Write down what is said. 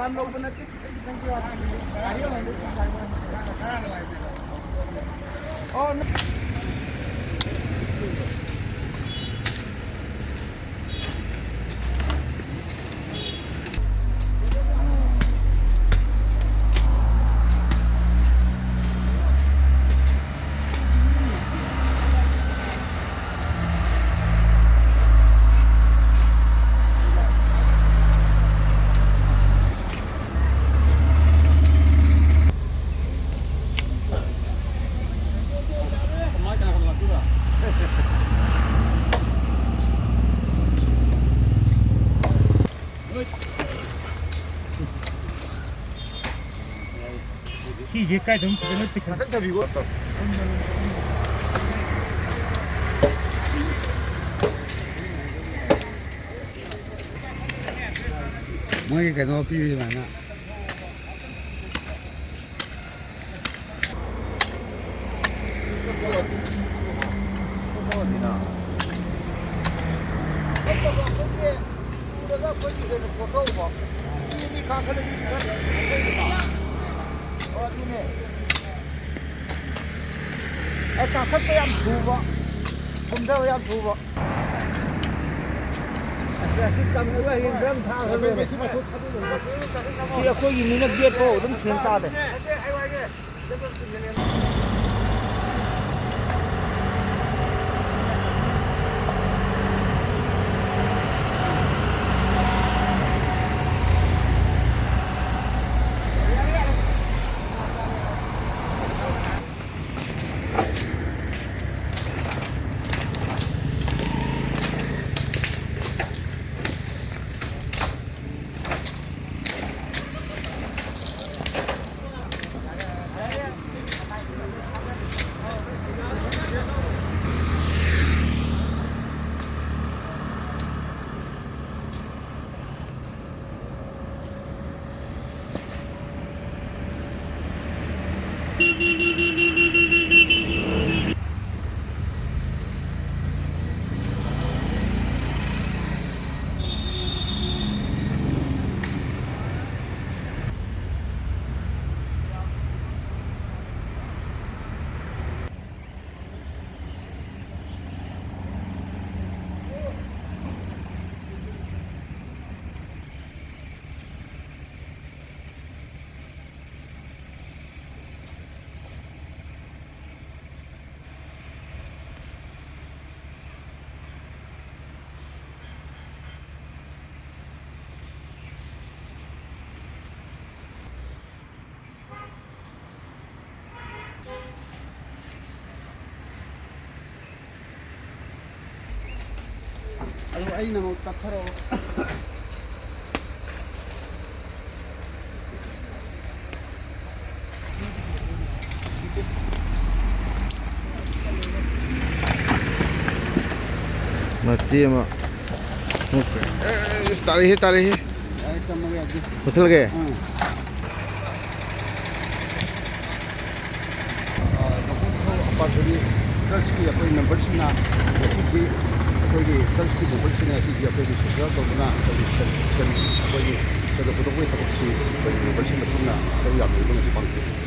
ꯌꯥꯝ ꯂꯧꯕ ꯅꯠꯇꯦ ꯑꯣ 키제 까지 좀 그냥 비싸. ꯃꯣꯏꯒꯤ ꯀꯩꯅꯣ ꯄꯤꯔꯤ ꯁꯨꯃꯥꯏꯅ ꯀꯥꯈꯠꯄ ꯌꯥꯝ ꯊꯨꯕ ꯀꯨꯝꯊꯕ ꯌꯥꯝ ꯊꯨꯕ ꯑꯁꯤ ꯆꯪꯉꯒ ꯍꯌꯦꯡ ꯗ꯭ꯔꯝ ꯊꯥꯈ꯭ꯔꯒ ꯁꯤ ꯑꯩꯈꯣꯏꯒꯤ ꯃꯤꯅ ꯒꯦꯠꯐꯥꯎ ꯑꯗꯨꯝ ꯁꯦꯝ ꯇꯥꯔꯦ ꯑꯗꯨ ꯑꯩꯅ ꯑꯃꯨꯛ ꯇꯞꯊꯔꯛꯑꯣ ꯃꯇꯦꯛ ꯑꯃ ꯇꯥꯔꯛꯏꯍꯦ ꯇꯥꯔꯛꯏꯍꯦ ꯑꯩ ꯆꯝꯃꯒ ꯌꯥꯗꯦ ꯃꯨꯊꯠꯂꯒꯦ ꯑꯄꯥꯛꯄꯒꯤ ꯇ꯭ꯔꯁꯀꯤ ꯑꯩꯈꯣꯏ ꯃꯦꯝꯕꯔꯁꯤꯡꯅ ꯉꯁꯤꯁꯤ ꯑꯩꯈꯣꯏꯒꯤ ꯇ꯭ꯔꯁꯀꯤ ꯃꯦꯝꯕꯔꯁꯤꯡꯅ ꯑꯁꯤꯒꯤ ꯑꯩꯈꯣꯏꯒꯤ ꯁꯣꯁꯦꯜ ꯇꯧꯗꯨꯅ ꯑꯩꯈꯣꯏꯒꯤ ꯑꯩꯈꯣꯏꯒꯤ ꯁꯦꯟꯗꯣꯛ ꯄꯨꯊꯣꯛꯄꯒꯤ ꯊꯕꯛꯁꯤ ꯑꯩꯈꯣꯏꯒꯤ ꯃꯦꯝꯕꯔꯁꯤꯡꯅ ꯄꯨꯟꯅ ꯁꯔꯨꯛ ꯌꯥꯕꯤꯕ ꯉꯁꯤ ꯄꯥꯡꯊꯣꯛꯏ